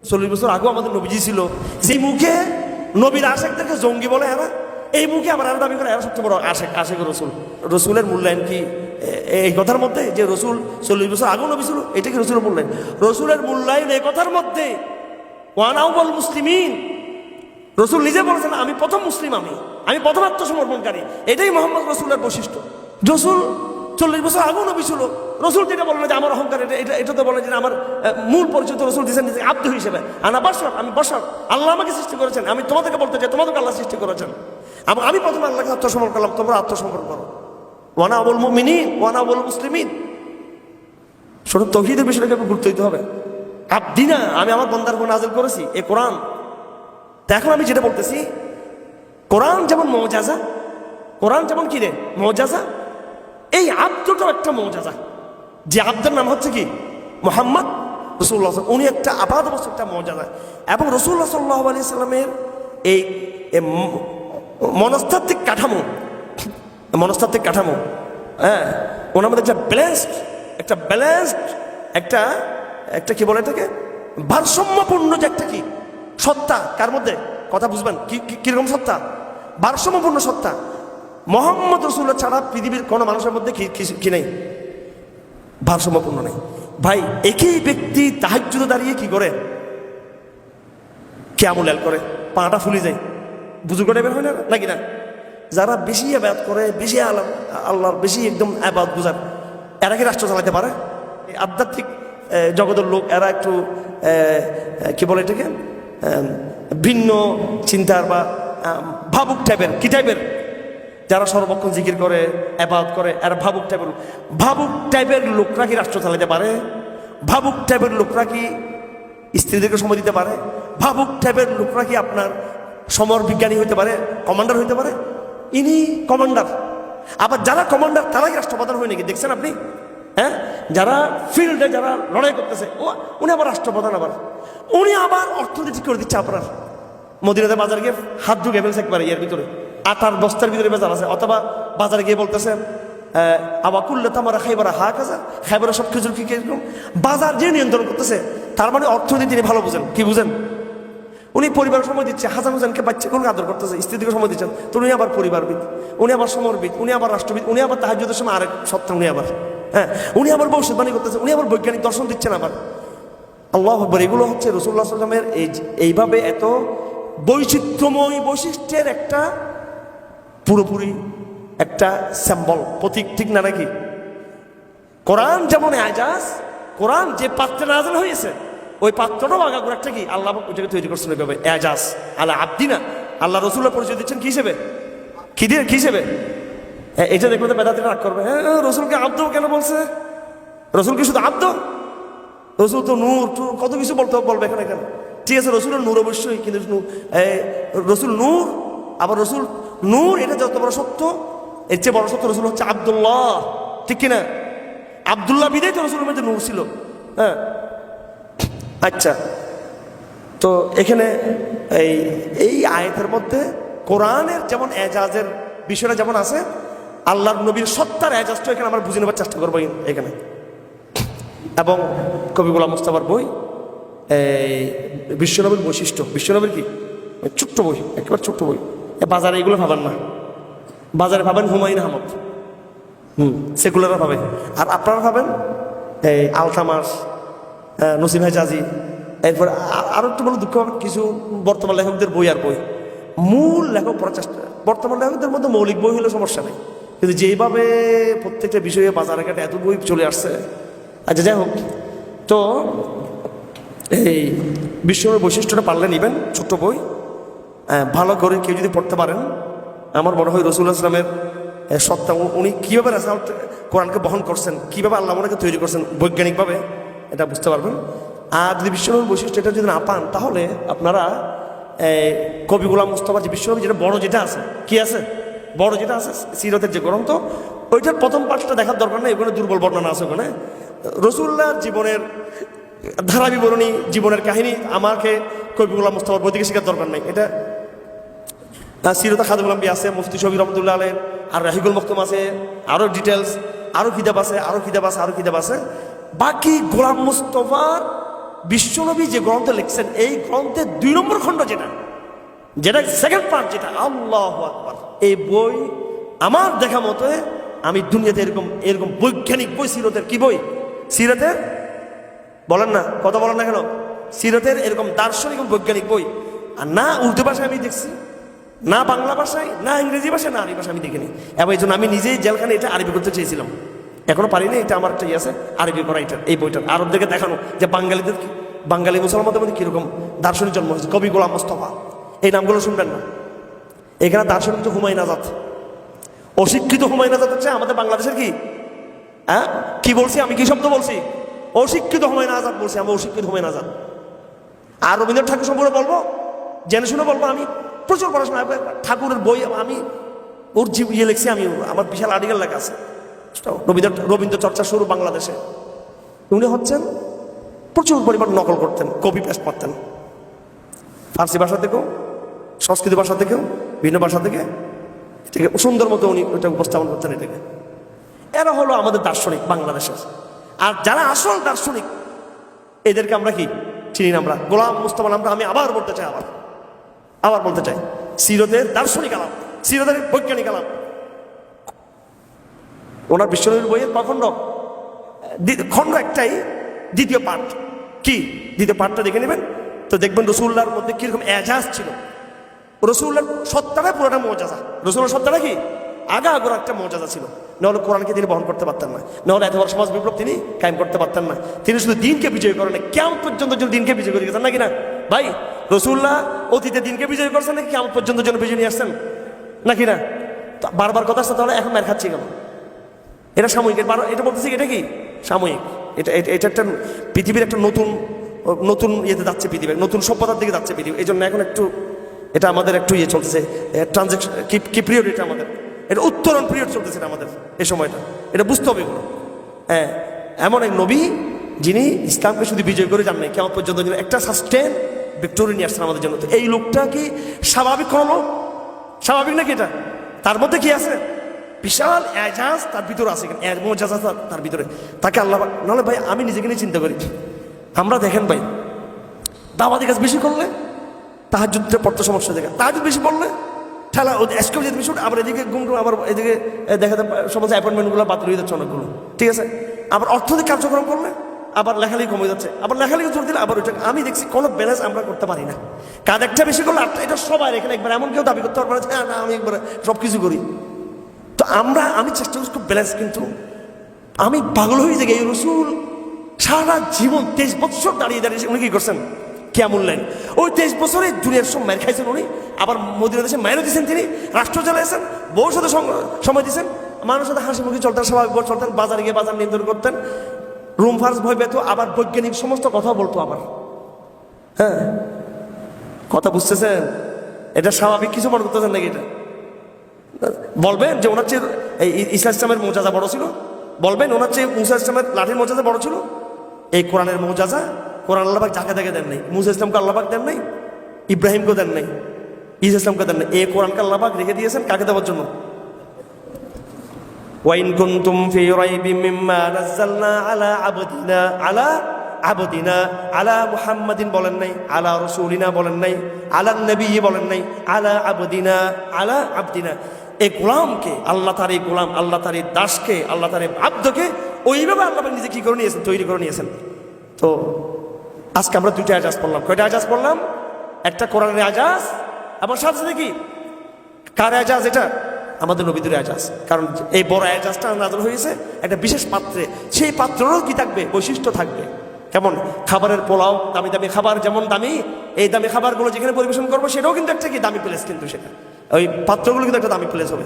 40 বছর আগেও আমাদের নবীজি ছিল, যে মুখে নবীর আশেকদেরকে জঙ্গি বলে এরা, এই মুখে আমার এরা দাবি করে এরা সবচেয়ে বড় আশেক রসুল। রসুলের মূল্যায়ন কি এই কথার মধ্যে যে রসুল 40 বছর আগেও নবী ছিল, এটা কি রসুলের মূল্যায়ন? রসুলের মূল্যায়ন এই কথার মধ্যে ওয়ান আউয়াল মুসলিমিন, রসুল নিজে বলেছেন আমি প্রথম মুসলিম, আমি প্রথম আত্মসমর্পণকারী। এটাই মোহাম্মদ রসুলের বৈশিষ্ট্য। রসুল 40 বছর আগেও নবী ছিল। রসুল যেটা বলেন যে আমার অহংকার, এটা তো বলেন যে আমার মূল পরিচয় তো রসুল দিয়েছেন নিজে আব্দ হিসেবে, আনা বাশার, আমি বাশার, আল্লাহ আমাকে সৃষ্টি করেছেন। আমি তোমাদেরকে বলতে চাই তোমাদেরকে আল্লাহ সৃষ্টি করেছেন। আমি প্রথমে আল্লাহকে আত্মসমর্পণ করলাম, তোমরা আত্মসমর্পণ করো। ওয়ানা আবুল মুমিনিন ওয়ানা আবুল মুসলিমিন। শুধু তৌহিদের বিষয়টাকে গুরুত্ব দিতে হবে। আব্দিনা, আমি আমার বান্দার উপর নাযিল করেছি এই কোরআন। তা এখন আমি যেটা বলতেছি, কোরআন যেমন মুআজিজা, কোরআন যেমন কি রে মুআজিজা, এই আব্দটাও একটা মুআজিজা। যে আব্দের নাম হচ্ছে কি মুহাম্মদ রাসূলুল্লাহ, উনি একটা আপাত বস্তু, একটা মুআজিজা। এবং রাসূলুল্লাহ সাল্লাল্লাহু আলাইহি সাল্লামের এই মনস্তাত্ত্বিক কাঠামো, হ্যাঁ, ওনার মধ্যে একটা ব্যালেন্সড একটা কি বলে এটাকে, ভারসাম্যপূর্ণ যে একটা কি সত্তা, কার মধ্যে কথা বুঝবেন কিরকম সত্তা, ভারসাম্যপূর্ণ সত্তা। মুহাম্মদ রাসূলুল্লাহ ছাড়া পৃথিবীর কোনো মানুষের মধ্যে কি নেই, ভারসাম্যপূর্ণ নেই। ভাই, একই ব্যক্তি তাহাজ্জুদে দাঁড়িয়ে কি করে, কিয়ামুল লাইল করে, পাটা ফুলে যায়, বুজুর্গ টাইপের হয় না নাকি না? যারা বেশি ইবাদত করে, বেশি আল্লাহর বেশি একদম ইবাদত গুজার, এরা কি রাষ্ট্র চালাতে পারে? আধ্যাত্মিক জগতের লোক, এরা একটু কি বলে এটাকে, ভিন্ন চিন্তার বা ভাবুক টাইপের, কি টাইপের, যারা সর্বক্ষণ জিকির করে, ইবাদত করে, এরা ভাবুক টাইপের লোকরা কি রাষ্ট্র চালাতে পারে? ভাবুক টাইপের লোকরা কি স্ত্রীদেরকে সময় দিতে পারে? ভাবুক টাইপের লোকরা কি আপনার সমর বিজ্ঞানী হইতে পারে, কমান্ডার হইতে পারে? ইনি কমান্ডার। আবার যারা কমান্ডার তারাই রাষ্ট্রপ্রধান হয় নাকি, দেখছেন আপনি? হ্যাঁ, যারা ফিল্ডে যারা লড়াই করতেছে, উনি আবার রাষ্ট্রপ্রধান, আবার উনি আবার অর্থনীতি করে দিচ্ছে। আপনার মদিনাতে বাজারে গিয়ে হাত ঢুকে ফেলছে একবার এর ভিতরে, আটার বস্তার ভিতরে বাজার আছে, অথবা বাজারে গিয়ে বলতেছেন আবাকুল্লা তামারা খাইবারা হা কাজা, খাইবারা সব খেজুর কি কিরকম, বাজার যে নিয়ন্ত্রণ করতেছে, তার মানে অর্থনীতি তিনি ভালো বুঝেন। কি বুঝেন? উনি পরিবারের সময় দিচ্ছে, হাসান হোসেনকে বাচ্চাগুলোকে আদর করতেছে, স্ত্রীকে সময় দিচ্ছেন, তো উনি আবার পরিবারবিদ, উনি আবার সমরবিদ, উনি আবার রাষ্ট্রবিদ, উনি আবার তাহাজ্জুদের সময় আরেক সত্তা, উনি আবার উনি আবার ভবিষ্যৎবাণী করতেছে, উনি আবার বৈজ্ঞানিক দর্শন দিচ্ছেন আবার। আল্লাহু আকবার। এগুলো হচ্ছে রাসূলুল্লাহ সাল্লাল্লাহু আলাইহি ওয়াসাল্লামের এইভাবে এত বৈচিত্র্যময় বৈশিষ্ট্যের একটা পুরোপুরি একটা সিম্বল, প্রতীক, ঠিক না নাকি? কোরআন যেমন এজাজ, কোরআন যে পাত্রে নাযিল হয়েছে ওই পাত্রটাও আগা করে একটা কি আল্লাহ ওইটাকে তৈরি করছেন ওইভাবে, এজাজ আলা আব্দিনা। আল্লাহ রাসূলুল্লাহ পরিচয় দিচ্ছেন কি হিসেবে, কি হিসেবে? এটা দেখলে তো বেদাতীরা রাগ করবে, হ্যাঁ রসুলকে আব্দ কেন বলছে? রসুল কি শুধু আব্দ? রসুল তো নূর, কত কিছু বলবে এখানে কেন? ঠিক আছে, রসুলের নূর অবশ্যই, কিন্তু রসুল নূর, আবার রসুল নূর, এটা যত বড় সত্য, এর চেয়ে বড় সত্য রসুল হচ্ছে আব্দুল্লাহ, ঠিক কিনা? আব্দুল্লাহ বিদায় তো রসুলের মধ্যে নূর ছিল। হ্যাঁ, আচ্ছা, তো এখানে এই আয়াতের মধ্যে কোরআনের যেমন এজাজের বিষয়টা যেমন আছে, আল্লাহর নবীর সত্তার এজাজটা এখানে আমরা বুঝে নেবার চেষ্টা করবো এখানে। এবং কবি গোলাম মোস্তফার বই বিশ্বনবীর বৈশিষ্ট্য, বিশ্বনবীর কি ছোট্ট বই, একেবারে ছোট্ট বই, বাজারে এগুলো ভাবেন না, বাজারে ভাবেন হুমায়ুন আহমদ, সেকুলাররা ভাবে, আর আপনারা ভাবেন আলতামাস, নসিম হেজাজি, এরপর আরো একটু বলে দুঃখ পাবেন কিছু বর্তমান লেখকদের বই, আর বই মূল লেখক পড়ার চেষ্টা, বর্তমান লেখকদের মধ্যে মৌলিক বই হলে সমস্যা নেই, কিন্তু যেভাবে প্রত্যেকটা বিষয়ে বাজারে ঘাটে এত বই চলে আসছে। আচ্ছা, যাই হোক, তো এই বিশ্বের বৈশিষ্ট্যটা পারলে নেবেন, ছোট্ট বই, ভালো করে কেউ যদি পড়তে পারেন, আমার মনে হয় রাসূলুল্লাহ সাল্লাল্লাহু আলাইহি ওয়াসাল্লামের সত্তা, উনি কীভাবে রেজাল্ট কোরআনকে বহন করছেন, কীভাবে আল্লাহ ওনাকে তৈরি করছেন বৈজ্ঞানিকভাবে, এটা বুঝতে পারবেন। আর যদি বিশ্বনবীর বৈশিষ্ট্য এটা যদি না পান, তাহলে আপনারা কবি গোলাম মোস্তফার যে বিশ্বনবী যেটা বড় যেটা আছে, কি আছে বড় যেটা আছে সিরতের যে গ্রন্থ, ওইটার প্রথম পাঠটা দেখার দরকার নেই, ওখানে দুর্বল বর্ণনা আছে, ওখানে রাসূলুল্লাহর জীবনের ধারা বিবরণী, জীবনের কাহিনী আমাকে কবি গোলাম মোস্তফার বই থেকে শেখার দরকার নেই। এটা সিরত খাদিমুল আম্বিয়া আছে, মুফতি শফি রহমতুল্লাহ আলাইহি, আর রাহিকুল মখতুম আছে, আরও ডিটেলস, আরও কিতাব আছে, আরও কিতাব আছে, আরও কিতাব আছে। বাকি গোলাম মোস্তফার বিশ্বনবী যে গ্রন্থ লিখছেন এই গ্রন্থের 2 নম্বর খণ্ড যেটা যেটা সেকেন্ড পার্ট যেটা আল্লাহু আকবার, এই বই আমার দেখা মতে আমি দুনিয়াতে এরকম এরকম বৈজ্ঞানিক বই, সিরতের কি বই, সিরতের বলেন না, কথা বলেন না কেন, সিরতের এরকম দার্শনিক এবং বৈজ্ঞানিক বই আর না উর্দু ভাষায় আমি দেখছি, না বাংলা ভাষায়, না ইংরেজি ভাষায়, না আরবি ভাষায় আমি দেখিনি। এবং এই জন্য আমি নিজেই জেলখানে এটা আরবি করতে চেয়েছিলাম, এখনো পারিনি। এটা আমার একটা আছে আরবি করা, এটা এই বইটার আরবদেরকে দেখানো যে বাঙালিদের বাঙালি মুসলমানদের মধ্যে কিরকম দার্শনিক জন্ম হয়েছে। কবি গোলাম মোস্তফা, এই নামগুলো শুনবেন না। এখানে দার্শনিক হুমায়ুন আজাদ, অশিক্ষিত হুমায়ুন আজাদ হচ্ছে আমাদের বাংলাদেশের কি, হ্যাঁ কি বলছি আমি, কি শব্দ বলছি, অশিক্ষিত হুমায়ুন আজাদ বলছি, আমি অশিক্ষিত হুমায়ুন আজাদ। আর রবীন্দ্রনাথ ঠাকুর সম্পর্কে বলবো, জেনে শুনে বলবো, আমি প্রচুর পড়াশোনা, ঠাকুরের বই আমি ওর ইয়ে লিখছি, আমি আমার বিশাল আর্টিকেল লেখা আছে। রবীন্দ্র চর্চা শুরু বাংলাদেশে, উনি হচ্ছেন প্রচুর পরিমাণ নকল করতেন, কপি পেস্ট করতেন, ফার্সি ভাষা থেকেও, সংস্কৃত ভাষা থেকেও, ভিন্ন ভাষা থেকে, ঠিক আছে, সুন্দর মতো উনি ওইটা উপস্থাপন করতেন এটাকে। এরা হলো আমাদের দার্শনিক বাংলাদেশের। আর যারা আসল দার্শনিক এদেরকে আমরা কি চিনি না, আমরা গোলাম মুস্তফা নামটা আমি আবার বলতে চাই, আবার বলতে চাই, সিরতের দার্শনিক আলাম, সিরতের বৈজ্ঞানিক আলাম। ওনার বিশ্বনবীর বইয়ের খণ্ড, খণ্ড একটাই, দ্বিতীয় পার্ট কি, দ্বিতীয় পার্টটা দেখে নেবেন তো দেখবেন রসুল্লাহর মধ্যে কিরকম এজাজ ছিল। রসুল্লাহর সত্তাটা পুরোটা মৌজাজা, রসুল্লাহর সত্তাটা কি আগাগোড়া একটা মৌজাজা ছিল। নাহলে কোরআনকে তিনি বহন করতে পারতেন না, নাহলে এত বড় সমাজ বিপ্লব তিনি কায়েম করতে পারতেন না। তিনি শুধু দিনকে বিজয় করেন, কেমন পর্যন্ত জন্য দিনকে বিজয় করে গেছেন নাকি না ভাই? রসুল্লাহ অতীতে দিনকে বিজয় করছেন নাকি কেমন পর্যন্ত জন্য বিজয় নিয়ে আসছেন নাকি না? বারবার কথা আসছে, তাহলে এখন মার খাচ্ছি কেন? এটা সাময়িক, এটা বলতেছি এটা কি সাময়িক, এটা একটা পৃথিবীর একটা নতুন নতুন ইয়েতে যাচ্ছে, পৃথিবীর নতুন সভ্যতার দিকে যাচ্ছে পৃথিবী। এই জন্য এখন একটু এটা আমাদের একটু ইয়ে চলতেছে, ট্রানজেকশন কি পিরিয়ড, এটা আমাদের এটা উত্তরণ পিরিয়ড চলতেছে আমাদের এই সময়টা, এটা বুঝতে হবে এগুলো। হ্যাঁ, এমন এক নবী যিনি ইসলামকে শুধু বিজয় করে যান নাই, কেমন পর্যন্ত একটা সাস্টেন ভিক্টোরি নিয়ে আসছেন আমাদের জন্য। তো এই লোকটা কি স্বাভাবিক কোনো লোক? স্বাভাবিক নাকি এটা? তার মধ্যে কি আছে? বিশাল এজাজ তার ভিতরে আছে, মোজাজ তার ভিতরে, তাকে আল্লাহ। নাহলে ভাই আমি নিজেকে নিয়ে চিন্তা করি, আমরা দেখেন ভাই দাওয়াতি কাজ বেশি করলে তাহাজ্জুদে পড়তে সমস্যা, দেখে তাহাজ্জুদ বেশি পড়লে ঠেলা এসকেও যেতে বেশি, আবার এদিকে ঘুমটুম, আবার এদিকে দেখাতে সমস্ত অ্যাপয়েন্টমেন্টগুলো বাতিল হয়ে যাচ্ছে অনেকগুলো, ঠিক আছে। আবার অর্থনৈতিক কার্যক্রম করলে আবার লেখালেখি কমে যাচ্ছে, আবার লেখালেখি জোর দিলে আবার ওইটা। আমি দেখছি কোনো ব্যালেন্স আমরা করতে পারি না। কাজ একটা বেশি করলে আটটা, এটা সবাই এখানে একবার, এমন কেউ দাবি করতে পারবে না না আমি একবার সব কিছু করি। তো আমি চেষ্টা করছি খুব ব্যালেন্স, কিন্তু আমি পাগল হয়ে যাই। এই রসুল সারা জীবন 23 বছর দাঁড়িয়ে দাঁড়িয়ে উনি কি করছেন? কেমন লাইন ওই 23 বছরে দুনিয়ার সব মায়ের খাইছেন উনি, আবার মদিনা দেশে মায়েরও দিয়েছেন, তিনি রাষ্ট্র চালাইছেন, বউর সাথে সময় দিয়েছেন, মানুষের সাথে হাসি মুখে চলতেন, স্বাভাবিক চলতেন, বাজারে গিয়ে বাজার নিয়ন্ত্রণ করতেন, রুম ফার্স ভয় পেত, আবার বৈজ্ঞানিক সমস্ত কথা বলতো আবার। হ্যাঁ, কথা বুঝতেছেন? এটা স্বাভাবিক কিছু মনে করতেছেন নাকি? এটা বলবেন যে ওনার চেয়ে ঈসা ইসলামের মৌজাজা বড় ছিল? বলবেন ওনার চেয়ে মুসা ইসলামের লাঠির মৌজাজা বড় ছিল? এই কোরআনের মৌজাজা, কোরআন আল্লাহবাক যাকে দেখে দেন নাই, মুসা ইসলামকে আল্লাহবাক দেন নাই, ইব্রাহিমকে দেন নাই, ঈসা ইসলামকে দেন নাই। এই কোরআনকে আল্লাহবাক রেখে দিয়েছেন কাকে দেওয়ার জন্য? ওয়াইন কুনতুম ফি রাইবিম মিম্মা নাযালনা আলা আবদিনা আলা মুহাম্মাদিন বলেন নাই, আলা রাসূলিনা বলেন নাই, আলা নবী বলেন নাই, আলা আবদিনা। এই গোলামকে আল্লাহ তার, এই গোলাম আল্লাহ তার, এই দাসকে আল্লাহ তার, এই আব্দকে ওইভাবে আল্লাহ নিজে কি করে নিয়েছেন, তৈরি করে নিয়েছেন। তো আজকে আমরা 2টা আজাজ পড়লাম। কয়টা আজাজ পড়লাম? একটা কোরআনের আজাজ, এবং সাথে সাথে কি কার আজাজ? এটা আমাদের নবীদের আজাজ। কারণ এই বড় আজাজটা নাযিল হয়েছে একটা বিশেষ পাত্রে, সেই পাত্রেরও কি থাকবে? বৈশিষ্ট্য থাকবে। কেমন? খাবারের পোলাও, দামি দামি খাবার যেমন দামি, এই দামি খাবারগুলো যেখানে পরিবেশন করবো সেটাও কিন্তু একটা কি দামি প্লেস, কিন্তু সেটা ওই পাত্রগুলো কিন্তু একটা দামি প্লেস হবে।